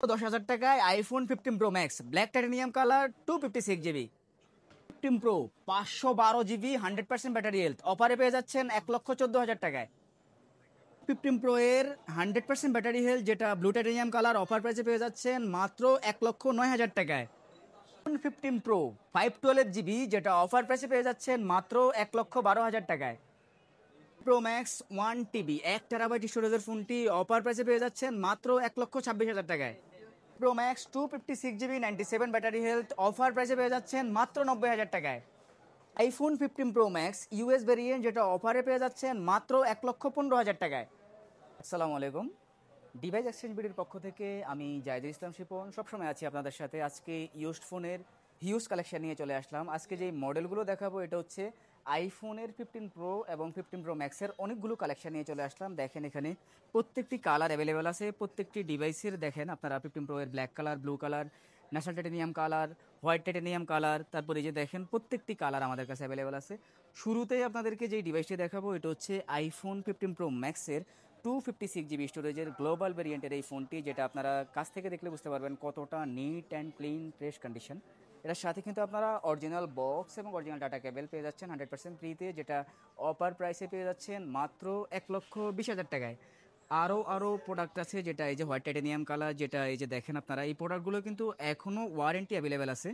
10,000 টাকায় iPhone 15 pro max black titanium colour 256 GB 15 pro 512 GB 100% battery health অফারে পেয়ে যাচ্ছেন 1,14,000 টাকায়। 15 প্রো এর 100% ব্যাটারি হেলথ যেটা ব্লু টাইটানিয়াম কালার অফার প্রাইসে পেয়ে যাচ্ছেন মাত্র 1,09,000 টাকায়। 15 প্রো 512 জিবি যেটা অফার প্রাইসে পেয়ে যাচ্ছেন মাত্র 1,12,000 টাকায়। প্রো ম্যাক্স 1 টিবি 1 টেরাবাইট স্টোরেজের ফোনটি অফার প্রাইসে পেয়ে যাচ্ছেন মাত্র 1,26,000 টাকায়। Pro max 256 GB 97 battery health offer প্রাইসে পেয়ে যাচ্ছেন মাত্র 90,000 টাকায়। IPhone 15 pro max US variant যেটা অফারে পেয়ে যাচ্ছেন মাত্র 1,15,000 টাকায়। আসসালামু আলাইকুম, ডিভাইস এক্সচেঞ্জ বিডির পক্ষ থেকে আমি জাহিদুল ইসলাম শিপন সবসময় আছি আপনাদের সাথে। আজকে ইউজড ফোনের হিউজ কালেকশন নিয়ে চলে আসলাম। আজকে যেই মডেলগুলো দেখাবো এটা হচ্ছে আইফোনের 15 প্রো এবং 15 প্রো ম্যাক্সের অনেকগুলো কালেকশন নিয়ে চলে আসলাম। দেখেন এখানে প্রত্যেকটি কালার অ্যাভেলেবেল আছে, প্রত্যেকটি ডিভাইসের দেখেন আপনারা 15 প্রো এর black colour, blue colour, national titanium colour, white titanium colour, তারপরে এই যে দেখেন প্রত্যেকটি কালার আমাদের কাছে অ্যাভেলেবেল আছে। শুরুতেই আপনাদেরকে যেই ডিভাইসটি দেখাবো এটা হচ্ছে আইফোন 15 প্রো ম্যাক্সের 256 জিবি স্টোরেজের গ্লোবাল ভেরিয়েন্টের এই ফোনটি, যেটা আপনারা কাছ থেকে দেখলে বুঝতে পারবেন কতটা neat and clean fresh condition. এটার সাথে কিন্তু আপনারা অরিজিনাল বক্স এবং অরিজিনাল ডাটা কেবল পেয়ে যাচ্ছেন 100% ফ্রিতে, যেটা অফার প্রাইসে পেয়ে যাচ্ছেন মাত্র 1,20,000 টাকায়। আরও প্রোডাক্ট আছে, যেটা এই যে হোয়াইট টাইটানিয়াম কালার, যেটা এই যে দেখেন আপনারা এই প্রোডাক্টগুলো কিন্তু এখনও ওয়ারেন্টি অ্যাভেলেবেল আছে।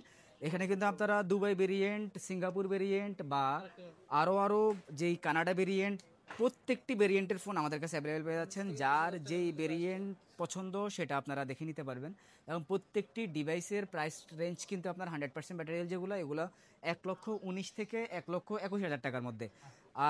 এখানে কিন্তু আপনারা দুবাই ভেরিয়েন্ট, সিঙ্গাপুর ভেরিয়েন্ট বা আরও যেই কানাডা ভেরিয়েন্ট, প্রত্যেকটি ভেরিয়েন্টের ফোন আমাদের কাছে অ্যাভেলেবেল পেয়ে যাচ্ছেন। যার যেই ভেরিয়েন্ট পছন্দ সেটা আপনারা দেখে নিতে পারবেন। এবং প্রত্যেকটি ডিভাইসের প্রাইস রেঞ্জ কিন্তু আপনার 100% ব্যাটারি যেগুলো, এগুলো 1,19,000 থেকে 1,21,000 টাকার মধ্যে।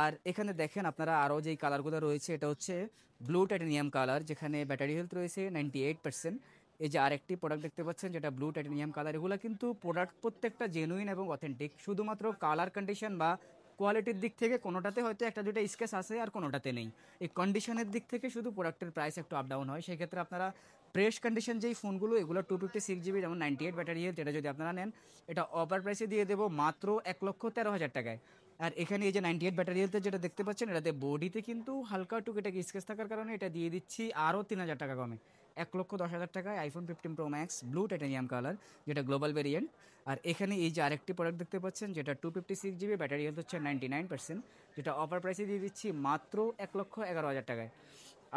আর এখানে দেখেন আপনারা আরও যেই কালারগুলো রয়েছে এটা হচ্ছে ব্লু টাইটানিয়াম কালার, যেখানে ব্যাটারি হেলথ রয়েছে 98%। এই যে আরেকটি প্রোডাক্ট দেখতে পাচ্ছেন যেটা ব্লু টাইটানিয়াম কালার, এগুলো কিন্তু প্রোডাক্ট প্রত্যেকটা জেনুইন এবং অথেন্টিক। শুধুমাত্র কালার কন্ডিশন বা কোয়ালিটির দিক থেকে কোনোটাতে হয়তো একটা দুটো স্কেচ আছে আর কোনোটাতে নেই। এই কন্ডিশনের দিক থেকে শুধু প্রোডাক্টের প্রাইস একটু আপ ডাউন হয়। সেক্ষেত্রে আপনারা ফ্রেশ কন্ডিশন যেই ফোনগুলো, এগুলো 256 জিবি যেমন 98 ব্যাটারি হেলথ, যেটা যদি আপনারা নেন এটা অফার প্রাইসে দিয়ে দেবো মাত্র 1,13,000 টাকায়। আর এখানে এই যে 98 ব্যাটারি হেলথের যেটা দেখতে পাচ্ছেন, এটাতে বডিতে কিন্তু হালকা টুকিটাকি স্কেচ থাকার কারণে এটা দিয়ে দিচ্ছি আরও 3,000 টাকা কমে, 1,10,000 টাকায় iPhone 15 pro max blue titanium colour, যেটা গ্লোবাল ভেরিয়েন্ট। আর এখানে এই যে আরেকটি প্রোডাক্ট দেখতে পাচ্ছেন যেটা 256 জিবি ব্যাটারি হেলথ হচ্ছে 99%, যেটা অফার প্রাইসে দিয়ে দিচ্ছি মাত্র 1,11,000 টাকায়।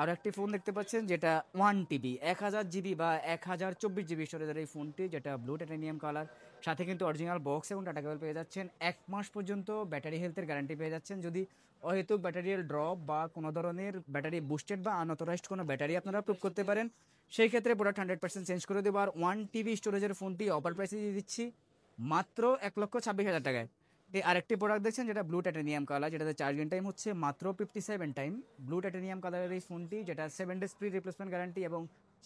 আর একটি ফোন দেখতে পাচ্ছেন যেটা 1 টিবি 1,000 জিবি বা 1,024 জিবি স্টোরেজের এই ফোনটি, যেটা ব্লু টাইটানিয়াম কালার, সাথে কিন্তু অরিজিনাল বক্স এবং ডাটা কেবল পেয়ে যাচ্ছেন। 1 মাস পর্যন্ত ব্যাটারি হেলথের গ্যারান্টি পেয়ে যাচ্ছেন। যদি অহেতুক ব্যাটারি ড্রপ বা কোনো ধরনের ব্যাটারি বুস্টেড বা আনঅথরাইজড কোনো ব্যাটারি আপনারা প্রুভ করতে পারেন, সেই ক্ষেত্রে প্রোডাক্ট 100% চেঞ্জ করে দেবো। আর 1 টিবি স্টোরেজের ফোনটি অফার প্রাইসে দিয়ে দিচ্ছি মাত্র 1,26,000 টাকায়। এই আরেকটি প্রোডাক্ট দেখছেন যেটা ব্লু টাইটানিয়াম কালার, যেটাতে চার্জিং টাইম হচ্ছে মাত্র 57 টাইম। ব্লু টাইটানিয়াম কালারের এই ফোনটি, যেটা 7 ডেজ ফ্রি রিপ্লেসমেন্ট গ্যারান্টি এবং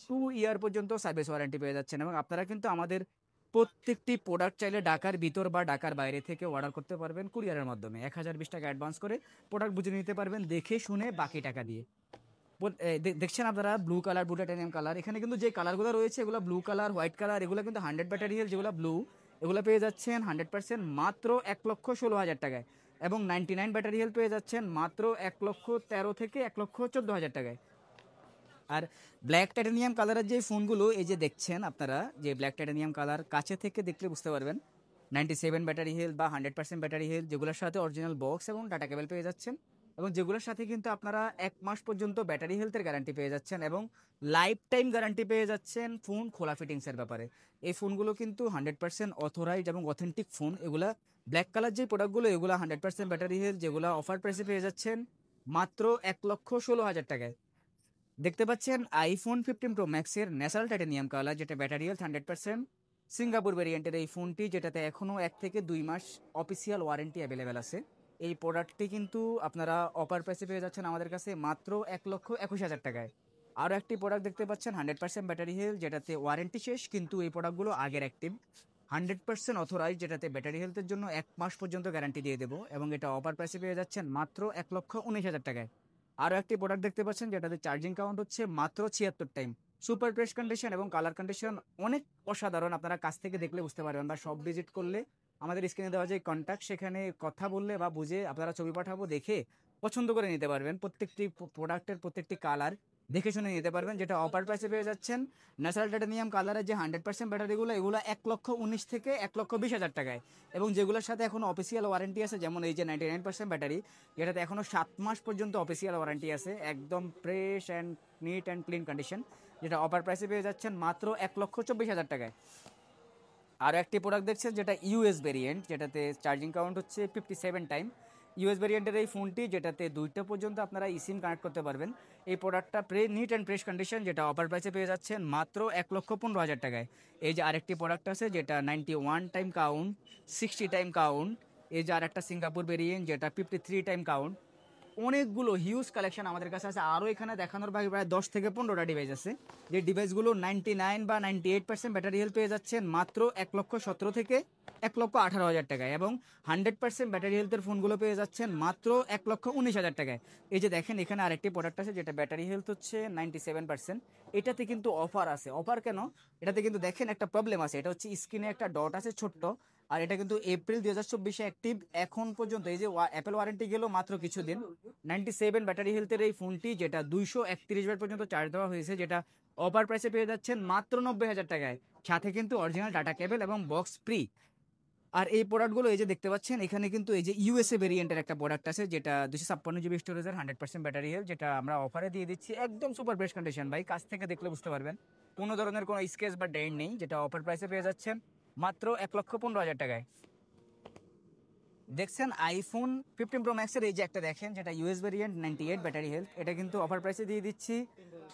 2 ইয়ার পর্যন্ত সার্ভিস ওয়ারেন্টি পেয়ে যাচ্ছেন। এবং আপনারা কিন্তু আমাদের প্রত্যেকটি প্রোডাক্ট চাইলে ঢাকার ভিতর বা ঢাকার বাইরে থেকে অর্ডার করতে পারবেন কুরিয়ারের মাধ্যমে। 1,020 টাকা অ্যাডভান্স করে প্রোডাক্ট বুঝে নিতে পারবেন দেখে শুনে বাকি টাকা দিয়ে। দেখছেন আপনারা blue colour, blue titanium colour, এখানে কিন্তু যে কালারগুলো রয়েছে এগুলো ব্লু কালার, হোয়াইট কালার, এগুলো কিন্তু 100 ব্যাটারি হেলথ যেগুলো ব্লু, এগুলো পেয়ে যাচ্ছেন 100% মাত্র 1,16,000 টাকায়। এবং 99 ব্যাটারি হেলথ পেয়ে যাচ্ছেন মাত্র 1,13,000 থেকে 1,14,000 টাকায়। আর ব্ল্যাক টাইটানিয়াম কালারের যে ফোনগুলো এই যে দেখছেন আপনারা, যে ব্ল্যাক টাইটানিয়াম কালার কাছে থেকে দেখলে বুঝতে পারবেন 97 ব্যাটারি হেলথ বা 100% ব্যাটারি হেলথ, যেগুলোর সাথে অরিজিনাল বক্স এবং ডাটা কেবল পেয়ে যাচ্ছেন, এবং যেগুলোর সাথে কিন্তু আপনারা 1 মাস পর্যন্ত ব্যাটারি হেলথের গ্যারান্টি পেয়ে যাচ্ছেন এবং লাইফ টাইম গ্যারান্টি পেয়ে যাচ্ছেন ফোন খোলা ফিটিংসের ব্যাপারে। এই ফোনগুলো কিন্তু 100% অথরাইজড এবং অথেন্টিক ফোন। এগুলা ব্ল্যাক কালার যে প্রোডাক্টগুলো এগুলো 100% ব্যাটারি হেলথ, যেগুলো অফার প্রাইসে পেয়ে যাচ্ছেন মাত্র 1,16,000 টাকায়। দেখতে পাচ্ছেন আইফোন 15 প্রো ম্যাক্সের ন্যাচারাল টাইটানিয়াম কালার, যেটা ব্যাটারি হেলথ 100%, সিঙ্গাপুর ভেরিয়েন্টের এই ফোনটি, যেটাতে এখনও 1 থেকে 2 মাস অফিসিয়াল ওয়ারেন্টি অ্যাভেলেবেল আছে। এই প্রোডাক্টটি কিন্তু আপনারা অফার প্রাইসে পেয়ে যাচ্ছেন আমাদের কাছে মাত্র 1,21,000 টাকায়। আরও একটি প্রোডাক্ট দেখতে পাচ্ছেন 100% ব্যাটারি হেলথ, যেটাতে ওয়ারেন্টি শেষ কিন্তু এই প্রোডাক্টগুলো আগের অ্যাক্টিভ, 100% অথরাইজ, যেটাতে ব্যাটারি হেলথের জন্য 1 মাস পর্যন্ত গ্যারান্টি দিয়ে দেবো, এবং এটা অফার প্রাইসে পেয়ে যাচ্ছেন মাত্র 1,19,000 টাকায়। আরও একটি প্রোডাক্ট দেখতে পাচ্ছেন যেটাতে চার্জিং কাউন্ট হচ্ছে মাত্র 76 টাইম, সুপার ফ্রেশ কন্ডিশন এবং কালার কন্ডিশন অনেক অসাধারণ। আপনারা কাছ থেকে দেখলে বুঝতে পারবেন বা সব ভিজিট করলে আমাদের স্ক্রিনে দেওয়া যে কন্ট্যাক্ট, সেখানে কথা বললে বা বুঝে আপনারা ছবি পাঠাবো দেখে পছন্দ করে নিতে পারবেন। প্রত্যেকটি প্রোডাক্টের প্রত্যেকটি কালার দেখে শুনে নিতে পারবেন, যেটা অফার প্রাইসে পেয়ে যাচ্ছেন ন্যাচারাল টাইটানিয়াম কালারের যে 100% ব্যাটারিগুলো, এগুলো 1,19,000 থেকে 1,20,000 টাকায়। এবং যেগুলোর সাথে এখনও অফিসিয়াল ওয়ারেন্টি আছে, যেমন এই যে 99% ব্যাটারি, যেটাতে এখনও 7 মাস পর্যন্ত অফিসিয়াল ওয়ারেন্টি আছে, একদম fresh and neat and clean condition, যেটা অফার প্রাইসে পেয়ে যাচ্ছেন মাত্র 1,24,000 টাকায়। আরও একটি প্রোডাক্ট দেখছেন যেটা ইউএস ভেরিয়েন্ট, যেটাতে চার্জিং কাউন্ট হচ্ছে 57 টাইম। ইউএস ভেরিয়েন্টের এই ফোনটি, যেটাতে 2টা পর্যন্ত আপনারা ইসিম কানেক্ট করতে পারবেন। এই প্রোডাক্টটা নিট অ্যান্ড ফ্রেশ কন্ডিশন, যেটা অফার প্রাইসে পেয়ে যাচ্ছেন মাত্র 1,15,000 টাকায়। এই যে আরেকটি প্রোডাক্ট আছে যেটা 91 টাইম কাউন্ট, 60 টাইম কাউন্ট। এই যে আরেকটা সিঙ্গাপুর ভেরিয়েন্ট যেটা 53 টাইম কাউন্ট। অনেকগুলো হিউজ কালেকশন আমাদের কাছে আছে। আরও এখানে দেখানোর বাকি প্রায় 10 থেকে 15টা ডিভাইস আছে, যে ডিভাইসগুলো 99 বা 98% ব্যাটারি হেলথ পেয়ে যাচ্ছেন মাত্র 1,17,000 থেকে 1,18,000 টাকায়। এবং 100% ব্যাটারি হেলথের ফোনগুলো পেয়ে যাচ্ছেন মাত্র 1,19,000 টাকায়। এই যে দেখেন এখানে আরেকটি প্রোডাক্ট আছে যেটা ব্যাটারি হেলথ হচ্ছে 97%। এটাতে কিন্তু অফার আছে। অফার কেন? এটাতে কিন্তু দেখেন একটা প্রবলেম আছে, এটা হচ্ছে স্ক্রিনে একটা ডট আছে ছোট্ট, আর এটা কিন্তু এপ্রিল 2024 অ্যাক্টিভ এখন পর্যন্ত। এই যে অ্যাপেল ওয়ারেন্টি গেল মাত্র কিছুদিন। 97 ব্যাটারি হেলথের এই ফোনটি, যেটা 231 বার পর্যন্ত চার্জ দেওয়া হয়েছে, যেটা অফার প্রাইসে পেয়ে যাচ্ছেন মাত্র 90,000 টাকায়, সাথে কিন্তু অরিজিনাল ডাটা কেবল এবং বক্স ফ্রি। আর এই প্রোডাক্টগুলো এই যে দেখতে পাচ্ছেন এখানে কিন্তু এই যে ইউএসএ ভেরিয়েন্টের একটা প্রোডাক্ট আছে, যেটা 256 জিবি স্টোরেজের 100% ব্যাটারি হেলথ, যেটা আমরা অফারে দিয়ে দিচ্ছি একদম সুপার ফ্রেশ কন্ডিশন। ভাই কাছ থেকে দেখলে বুঝতে পারবেন কোনো ধরনের কোনো স্কেচ বা ডেন্ট নেই, যেটা অফার প্রাইসে পেয়ে যাচ্ছেন মাত্র 1,15,000 টাকায়। দেখছেন আইফোন 15 প্রো ম্যাক্সের এই যে একটা দেখেন, যেটা ইউএস ভেরিয়েন্ট 98 ব্যাটারি হেলথ, এটা কিন্তু অফার প্রাইসে দিয়ে দিচ্ছি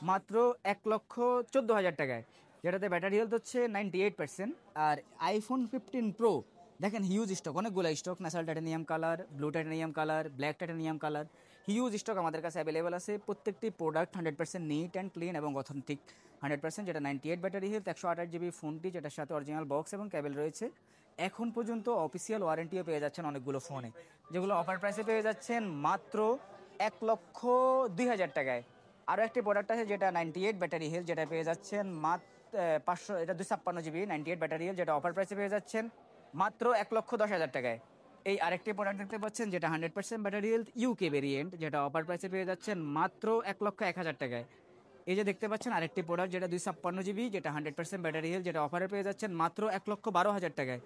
মাত্র 1,14,000 টাকায়, যেটাতে ব্যাটারি হেলথ হচ্ছে 98%। আর আইফোন 15 প্রো দেখেন হিউজ স্টক, অনেকগুলো stock, natural titanium colour, blue titanium colour, black titanium colour, huge stock আমাদের কাছে অ্যাভেলেবল আছে। প্রত্যেকটি প্রোডাক্ট 100% নিট অ্যান্ড ক্লিন এবং অথেন্টিক। 100% যেটা 98 ব্যাটারি হেলথ, 128 জিবি ফোনটি, যেটার সাথে অরিজিনাল বক্স এবং কেবল রয়েছে। এখন পর্যন্ত অফিসিয়াল ওয়ারেন্টিও পেয়ে যাচ্ছেন অনেকগুলো ফোনে, যেগুলো অফার প্রাইসে পেয়ে যাচ্ছেন মাত্র 1,02,000 টাকায়। আরও একটি প্রোডাক্ট আছে যেটা 98 ব্যাটারি হেলথ, যেটা পেয়ে যাচ্ছেন মাত্র 500, এটা 256 জিবি 98 ব্যাটারি হেলথ, যেটা অফার প্রাইসে পেয়ে যাচ্ছেন মাত্র 1,10,000 টাকায়। এই আরেকটি প্রোডাক্ট দেখতে পাচ্ছেন যেটা 100% ব্যাটারি হেলথ ইউকে ভেরিয়েন্ট, যেটা অফার প্রাইসে পেয়ে যাচ্ছেন মাত্র 1,01,000 টাকায়। এই যে দেখতে পাচ্ছেন আরেকটি প্রোডাক্ট যেটা 256 জিবি, যেটা 100% ব্যাটারি হেলথ, যেটা অফারে পেয়ে যাচ্ছেন মাত্র 1,12,000 টাকায়।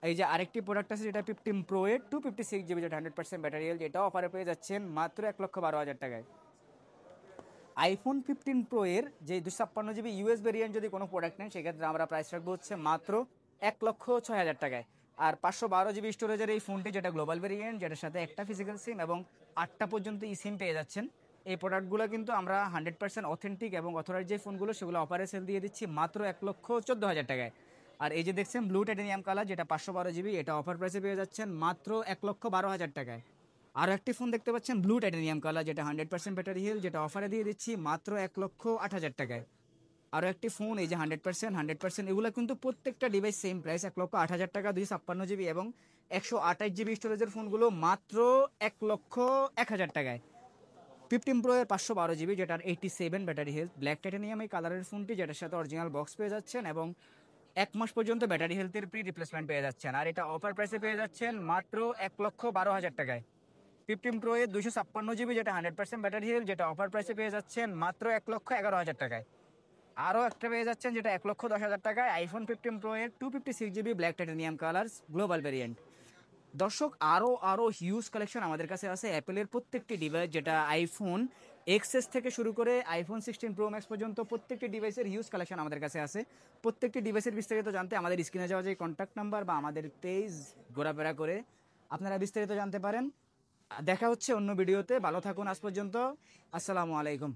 এই যে আরেকটি প্রোডাক্ট আছে যেটা 15 প্রো এর 256 জিবি, যেটা 100% ব্যাটারি হেলথ, যেটা অফারে পেয়ে যাচ্ছেন মাত্র 1,12,000 টাকায়। আইফোন 15 প্রো এর যে 256 জিবি ইউএস ভেরিয়েন্ট যদি কোনো প্রোডাক্ট নেন, সেক্ষেত্রে আমরা প্রাইস রাখবো হচ্ছে মাত্র 1,06,000 টাকায়। আর 512 জিবি স্টোরেজের এই ফোনটি, যেটা গ্লোবাল ভেরিয়েন্ট, যেটার সাথে একটা ফিজিক্যাল সিম এবং 8টা পর্যন্ত ই সিম পেয়ে যাচ্ছেন। এই প্রোডাক্টগুলো কিন্তু আমরা 100% অথেন্টিক এবং অথরাইজ যে ফোনগুলো, সেগুলো অফারে সেল দিয়ে দিচ্ছি মাত্র 1,14,000 টাকায়। আর এই যে দেখছেন ব্লু টাইটানিয়াম কালার, যেটা 512 জিবি, এটা অফার প্রাইসে পেয়ে যাচ্ছেন মাত্র 1,12,000 টাকায়। আরও একটি ফোন দেখতে পাচ্ছেন ব্লু টাইটানিয়াম কালার, যেটা 100% ব্যাটারি হেলথ, যেটা অফারে দিয়ে দিচ্ছি মাত্র 1,08,000 টাকায়। আরও একটি ফোন এই যে 100%, এগুলো কিন্তু প্রত্যেকটা ডিভাইস সেম প্রাইস, 1,08,000 টাকা, 256 জিবি এবং 128 জিবি স্টোরেজের ফোনগুলো মাত্র 1,01,000 টাকায়। 15 প্রো এর 512 জিবি, যেটার 87 ব্যাটারি হেলথ, ব্ল্যাক টাইটানিয়াম এই কালারের ফোনটি, যেটার সাথে অরিজিনাল বক্স পেয়ে যাচ্ছেন এবং 1 মাস পর্যন্ত ব্যাটারি হেলথের প্রি রিপ্লেসমেন্ট পেয়ে যাচ্ছেন। আর এটা অফার প্রাইসে পেয়ে যাচ্ছেন মাত্র 1,12,000 টাকায়। 15 প্রো এর 256 জিবি, যেটা 100% ব্যাটারি হেলথ, যেটা অফার প্রাইসে পেয়ে যাচ্ছেন মাত্র 1,11,000 টাকায়। আরও একটা পেয়ে যাচ্ছেন যেটা 1,10,000 টাকায়, আইফোন 15 প্রো এর 256 GB black titanium colour global variant. দর্শক আরও হিউজ কালেকশন আমাদের কাছে আছে অ্যাপেলের প্রত্যেকটি ডিভাইস, যেটা আইফোন এক্সএস থেকে শুরু করে আইফোন 16 প্রো ম্যাক্স পর্যন্ত প্রত্যেকটি ডিভাইসের হিউজ কালেকশন আমাদের কাছে আছে। প্রত্যেকটি ডিভাইসের বিস্তারিত জানতে আমাদের স্ক্রিনে যাওয়া যে কন্ট্যাক্ট নাম্বার বা আমাদের পেজ ঘোরাফেরা করে আপনারা বিস্তারিত জানতে পারেন। দেখা হচ্ছে অন্য ভিডিওতে। ভালো থাকুন আজ পর্যন্ত। আসসালামু আলাইকুম।